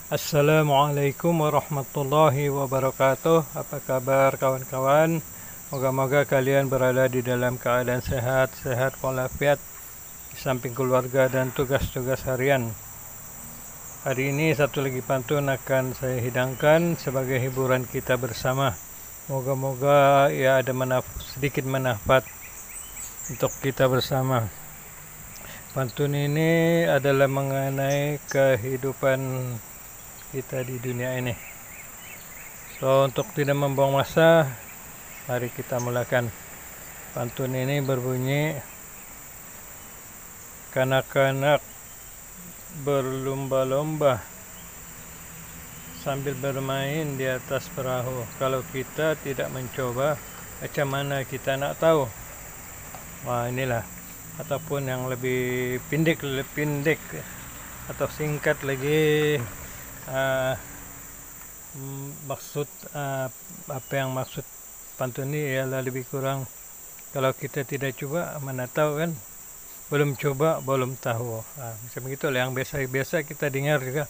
Assalamualaikum warahmatullahi wabarakatuh. Apa kabar kawan-kawan? Moga-moga kalian berada di dalam keadaan sehat walafiat di samping keluarga dan tugas-tugas harian. Hari ini satu lagi pantun akan saya hidangkan sebagai hiburan kita bersama. Moga-moga ya ada sedikit manfaat untuk kita bersama. Pantun ini adalah mengenai kehidupan kita di dunia ini. So, untuk tidak membuang masa, mari kita mulakan. Pantun ini berbunyi, kanak-kanak berlomba-lomba sambil bermain di atas perahu. Kalau kita tidak mencoba, macam mana kita nak tahu? Wah, inilah. Ataupun yang lebih pendek atau singkat lagi, apa yang maksud pantun ini ialah lebih kurang, kalau kita tidak coba mana tahu kan, belum coba belum tahu. Macam begitulah yang biasa kita dengar juga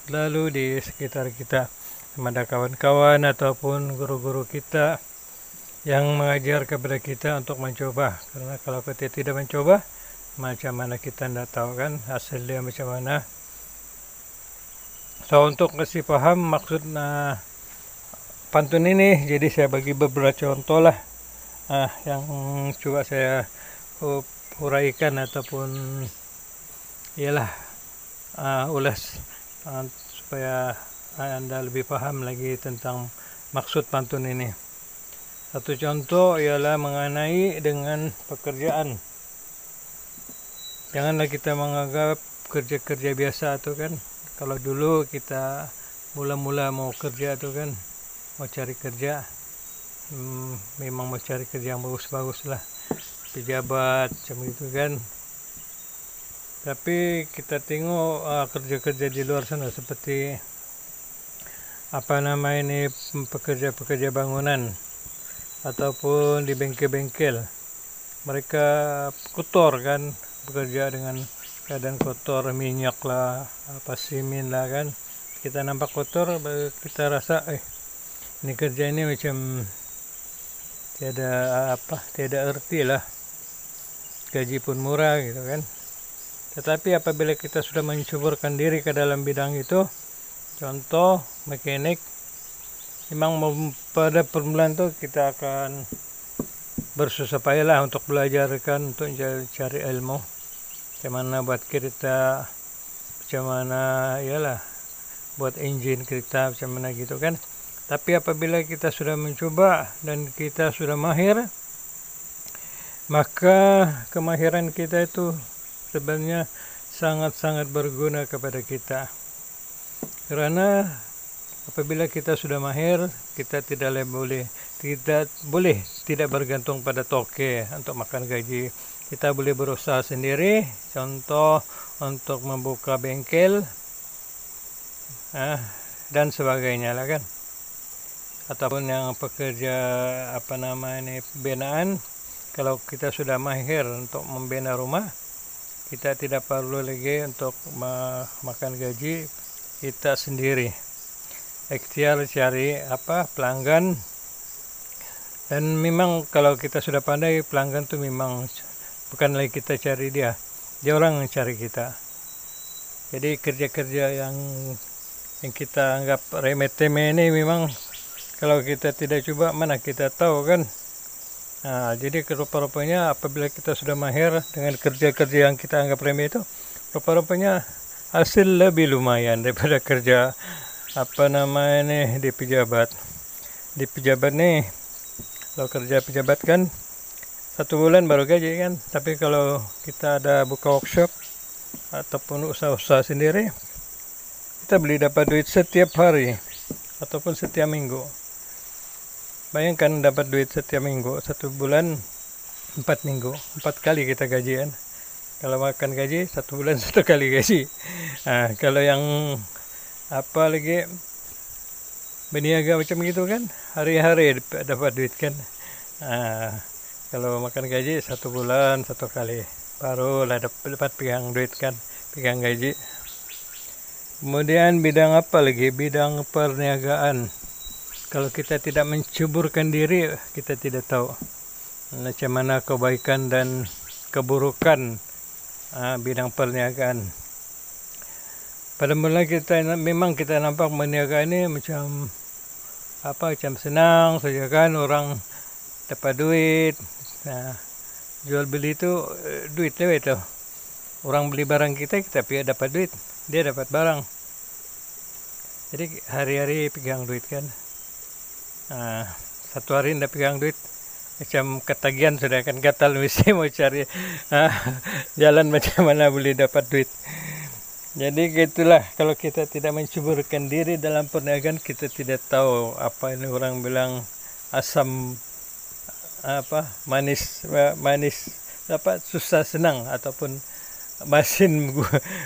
lalu di sekitar kita, sama ada kawan-kawan ataupun guru-guru kita yang mengajar kepada kita untuk mencoba. Karena kalau kita tidak mencoba, macam mana kita tidak tahu kan hasilnya macam mana. So, untuk kasih paham maksud pantun ini, jadi saya bagi beberapa contoh lah yang coba saya huraikan ataupun ialah ulas supaya Anda lebih paham lagi tentang maksud pantun ini. Satu contoh ialah mengenai dengan pekerjaan. Janganlah kita menganggap kerja-kerja biasa itu kan. Kalau dulu kita mula-mula mau kerja tuh kan, mau cari kerja, memang mau cari kerja yang bagus-bagus lah, pejabat macam itu kan. Tapi kita tengok kerja-kerja di luar sana seperti ini, pekerja-pekerja bangunan ataupun di bengkel-bengkel, mereka kotor kan, bekerja dengan keadaan kotor, minyak lah, simin lah kan. Kita nampak kotor, kita rasa ini kerja ini macam tiada arti lah, gaji pun murah gitu kan. Tetapi apabila kita sudah mencuburkan diri ke dalam bidang itu, contoh mekanik, memang pada permulaan tuh kita akan bersusah payah lah untuk belajar kan, untuk cari ilmu macam mana buat kereta, macam mana ialah buat engine kereta, macam mana gitu kan. Tapi apabila kita sudah mencoba dan kita sudah mahir, maka kemahiran kita itu sebenarnya sangat-sangat berguna kepada kita. Karena apabila kita sudah mahir, kita tidak boleh tidak bergantung pada toke untuk makan gaji. Kita boleh berusaha sendiri, contoh untuk membuka bengkel dan sebagainya lah kan. Ataupun yang pekerja binaan, kalau kita sudah mahir untuk membina rumah, kita tidak perlu lagi untuk makan gaji kita sendiri. Ikhtiar cari pelanggan, dan memang kalau kita sudah pandai, pelanggan itu memang bukan lagi kita cari dia orang yang cari kita. Jadi kerja-kerja yang kita anggap remeh-temeh ini, memang kalau kita tidak coba mana kita tahu kan. Jadi rupa-rupanya apabila kita sudah mahir dengan kerja-kerja yang kita anggap remeh itu, rupa-rupanya hasil lebih lumayan daripada kerja di pejabat. Di pejabat nih, kalau kerja pejabat kan 1 bulan baru gaji kan. Tapi kalau kita ada buka workshop ataupun usaha-usaha sendiri, kita boleh dapat duit setiap hari ataupun setiap minggu. Bayangkan dapat duit setiap minggu, 1 bulan 4 minggu, 4 kali kita gaji kan. Kalau makan gaji 1 bulan 1 kali gaji. Kalau yang lagi berniaga macam gitu kan, hari-hari dapat duit kan. Kalau makan gaji 1 bulan 1 kali, baru lah dapat pegang duit kan, pegang gaji. Kemudian bidang apa lagi? Bidang perniagaan. Kalau kita tidak menceburkan diri, kita tidak tahu macam mana kebaikan dan keburukan bidang perniagaan. Pada mula memang kita nampak berniaga ini macam macam senang saja kan, orang dapat duit. Jual beli itu duit lewat tuh. Orang beli barang kita dapat duit, dia dapat barang. Jadi hari-hari pegang duit kan. Satu hari tidak pegang duit, macam ketagihan sudah akan gatal, mesti mau cari jalan macam mana boleh dapat duit. Jadi gitulah, kalau kita tidak menceburkan diri dalam perniagaan, kita tidak tahu apa ini orang bilang asam manis susah senang, ataupun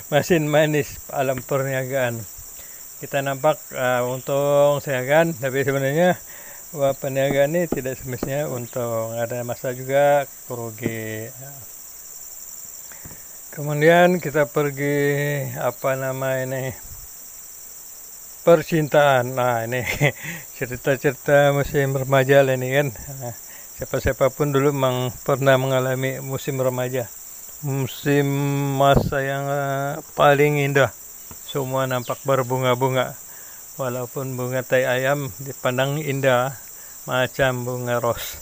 masin manis alam perniagaan. Kita nampak untung saya kan, tapi sebenarnya perniagaan ini tidak semestinya untung, ada masa juga kerugi. Kemudian kita pergi percintaan. Ini cerita-cerita musim remaja lah ini kan. Siapa-siapa pun dulu memang pernah mengalami musim remaja, musim masa yang paling indah. Semua nampak berbunga-bunga, walaupun bunga tai ayam dipandang indah macam bunga ros.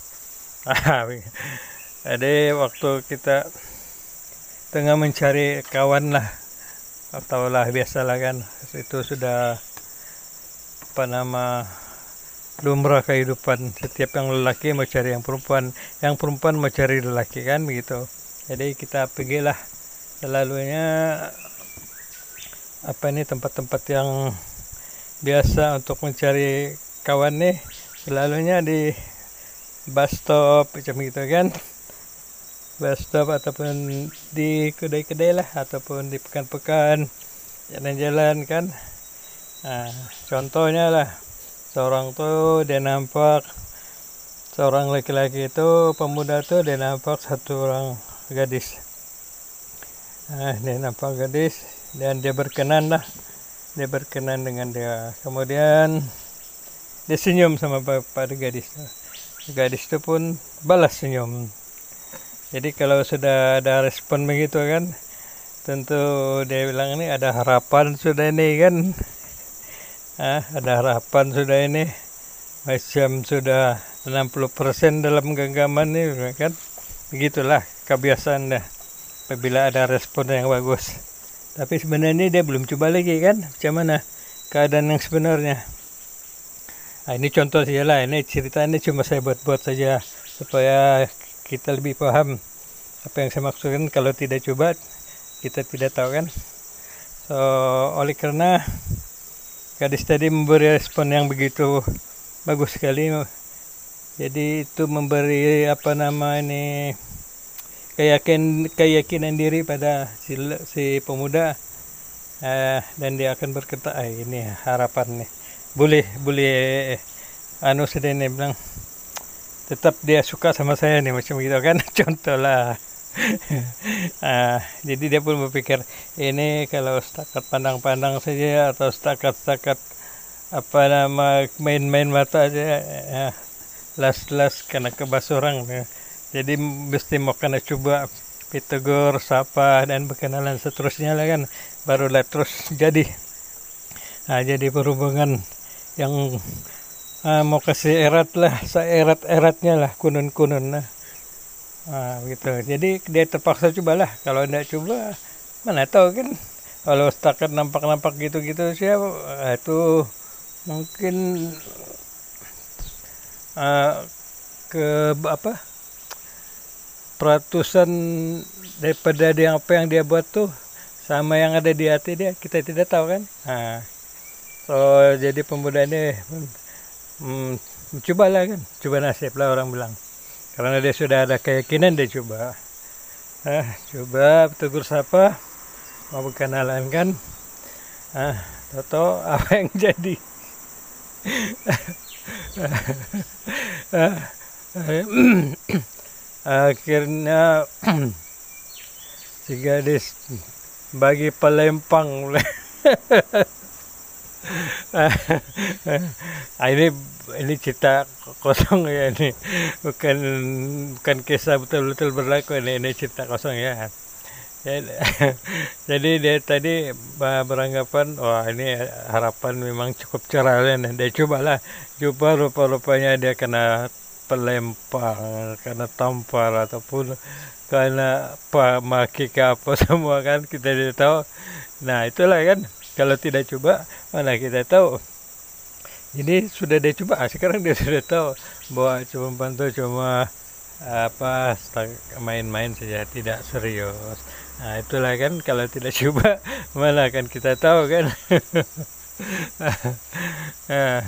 Jadi waktu kita tengah mencari kawan lah, atau lah biasalah kan, itu sudah lumrah kehidupan. Setiap yang lelaki mau cari yang perempuan mau cari lelaki kan, begitu. Jadi kita pergilah, selalunya tempat-tempat yang biasa untuk mencari kawan nih, selalunya di bus stop macam gitu kan, bus stop ataupun di kedai-kedai lah, ataupun di pekan-pekan, jalan-jalan kan. Contohnya lah, seorang laki-laki itu, pemuda tuh, dia nampak satu orang gadis. Dia nampak gadis dan dia berkenan dengan dia. Kemudian dia senyum sama pada gadis. Gadis itu pun balas senyum. Jadi kalau sudah ada respon begitu kan, tentu dia bilang ini ada harapan sudah ini kan. Ada harapan sudah ini, macam sudah 60% dalam genggaman ini kan. Begitulah kebiasaan dah apabila ada respon yang bagus. Tapi sebenarnya dia belum coba lagi kan, macam mana keadaan yang sebenarnya. Ini contoh saja lah, ini cerita ini cuma saya buat-buat saja supaya kita lebih paham apa yang saya maksudkan. Kalau tidak coba, kita tidak tahu kan. So, oleh karena gadis tadi memberi respon yang begitu bagus sekali, jadi itu memberi keyakinan diri pada si pemuda, dan dia akan berkata, ini harapan nih, boleh sudah ini bilang tetap dia suka sama saya nih, macam gitu kan. Contoh lah. Jadi dia pun berpikir, ini kalau setakat pandang-pandang saja, atau setakat main-main mata aja, las-las kena kebas orang. Jadi mesti mau kena coba ditegur, sapa, dan berkenalan seterusnya lah kan, barulah terus jadi perhubungan yang mau kasih erat lah, seerat-eratnya lah, kunun-kunun lah. Gitu. Jadi dia terpaksa cobalah. Kalau tidak coba, mana tahu kan. Kalau setakat nampak-nampak gitu-gitu siapa, itu mungkin peratusan daripada apa yang dia buat tuh sama yang ada di hati dia, kita tidak tahu kan. So jadi pemuda ini cobalah kan, coba nasib lah orang bilang, karena dia sudah ada keyakinan, dia coba tegur sapa, mau berkenalan kan. Toto apa yang jadi. Akhirnya si gadis bagi pelempang Ah, ini cerita kosong ya ini, bukan bukan kisah betul-betul berlaku, ini cerita kosong ya. Jadi, jadi dia tadi beranggapan, wah ini harapan memang cukup cerah kan. Dia cobalah, coba rupa-rupanya dia kena pelempar, kena tampar ataupun karena apa maki ke apa semua kan kita tidak tahu. Nah itulah kan, kalau tidak coba mana kita tahu. Ini sudah dia coba, sekarang dia sudah tahu bahwa cuma bantu cuma apa main-main saja, tidak serius. Nah itulah kan, kalau tidak coba mana akan kita tahu kan. Nah,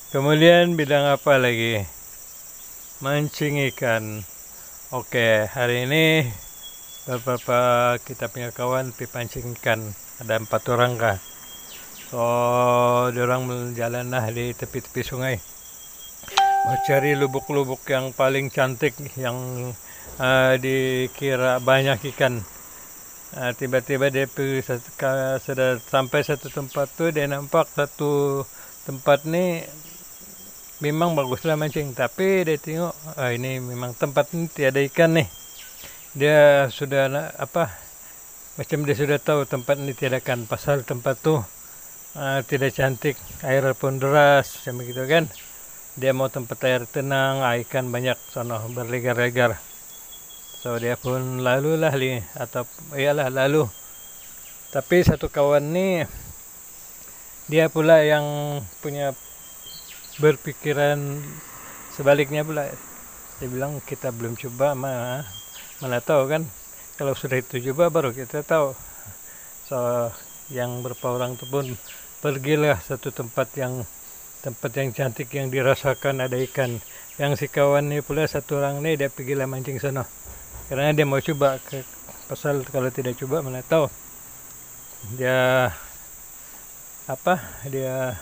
kemudian bidang apa lagi? Mancing ikan. Oke, hari ini beberapa kita punya kawan pergi pancing ikan, ada 4 orang kah. So diorang jalan lah di tepi-tepi sungai, mau cari lubuk-lubuk yang paling cantik, yang dikira banyak ikan. Tiba-tiba dia pergi sudah sampai satu tempat tuh, dia nampak satu tempat nih memang baguslah mancing, tapi dia tengok ini memang tempat ini tiada ikan nih. Dia sudah macam dia sudah tahu tempat ini tiada ikan, pasal tempat tuh tidak cantik, air pun deras macam begitu kan. Dia mau tempat air tenang, ikan banyak sana berlegar-legar. So dia pun lalulah atau iyalah lalu. Tapi satu kawan ni dia pula yang punya berpikiran sebaliknya pula. Dia bilang kita belum coba, mana tahu kan, kalau sudah itu coba baru kita tahu. So yang berapa orang itu pun pergilah satu tempat yang cantik, yang dirasakan ada ikan. Yang si kawan ni pula satu orang ni dia pergilah mancing sana, karena dia mau coba pasal kalau tidak coba mana tahu. Dia dia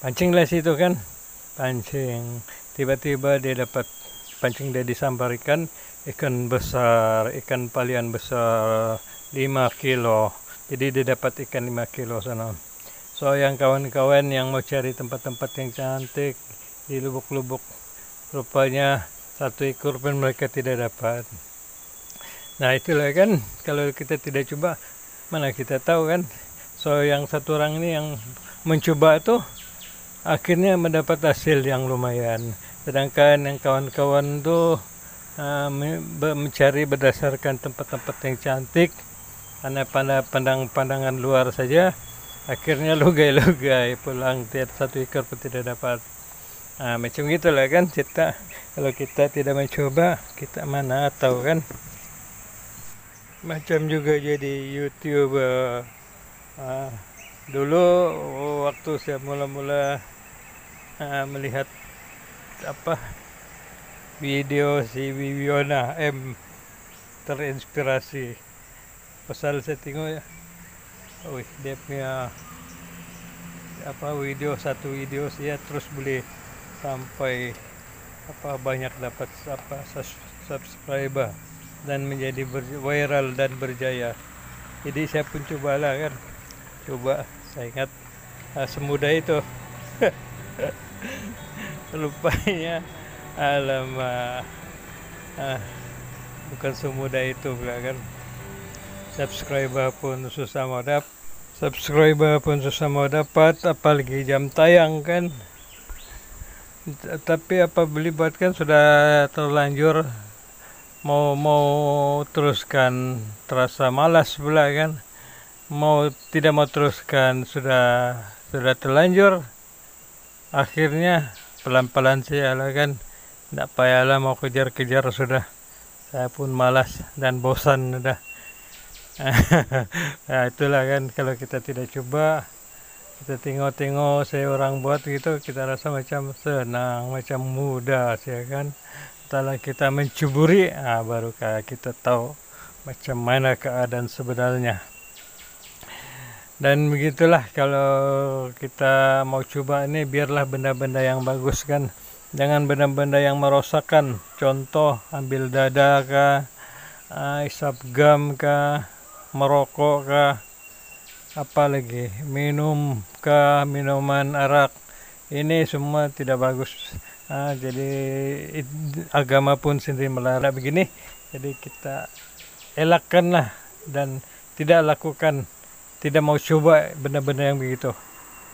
pancinglah situ kan, pancing, tiba-tiba dia dapat pancing, dia disambar ikan besar, ikan palian besar 5 kilo. Jadi dia dapat ikan 5 kilo sana. So yang kawan-kawan yang mau cari tempat-tempat yang cantik di lubuk-lubuk, rupanya satu ekor pun mereka tidak dapat. Nah itulah kan, kalau kita tidak coba mana kita tahu kan. So yang satu orang ini yang mencoba itu akhirnya mendapat hasil yang lumayan, sedangkan yang kawan-kawan itu mencari berdasarkan tempat-tempat yang cantik, karena pandangan luar saja, akhirnya lugai-lugai pulang, satu ekor pun tidak dapat. Macam gitulah kan cerita. Kalau kita tidak mencoba, kita mana tahu kan. Macam juga jadi YouTuber. Dulu waktu saya mula-mula melihat video si Wiwiona M, terinspirasi pasal saya tengok ya, dia punya satu video saya terus boleh sampai banyak dapat subscriber dan menjadi viral dan berjaya. Jadi saya pun cobalah kan, saya ingat semudah itu. Rupanya alamak, bukan semudah itu pula kan. Subscriber pun susah mau dapat, apalagi jam tayang kan. Tapi apa boleh buat kan, sudah terlanjur mau teruskan terasa malas pula kan. Tidak mau teruskan, sudah terlanjur. Akhirnya pelan-pelan saya lah kan, tidak payahlah mau kejar-kejar, sudah saya pun malas dan bosan sudah. Nah itulah kan, kalau kita tidak coba, kita tengok-tengok saya orang buat gitu, kita rasa macam senang, macam mudah sih kan. Setelah kita mencuburi, baru kita tahu macam mana keadaan sebenarnya. Dan begitulah, kalau kita mau coba ini, biarlah benda-benda yang bagus kan, jangan benda-benda yang merosakkan. Contoh, ambil dada kah, isap gam kah, merokok kah, apalagi minum ke minuman arak, ini semua tidak bagus. Jadi agama pun sendiri melarang begini, jadi kita elakkanlah dan tidak lakukan, tidak mau coba benda-benda yang begitu,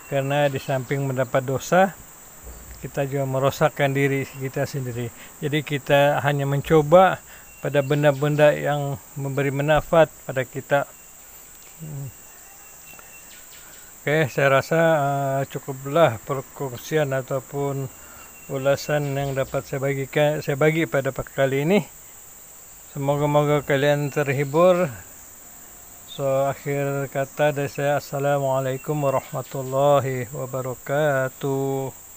karena di samping mendapat dosa, kita juga merosakkan diri kita sendiri. Jadi kita hanya mencoba pada benda-benda yang memberi manfaat pada kita. Oke, saya rasa cukuplah perkongsian ataupun ulasan yang dapat saya bagi pada kali ini. Semoga-moga kalian terhibur. So, akhir kata dari saya, assalamualaikum warahmatullahi wabarakatuh.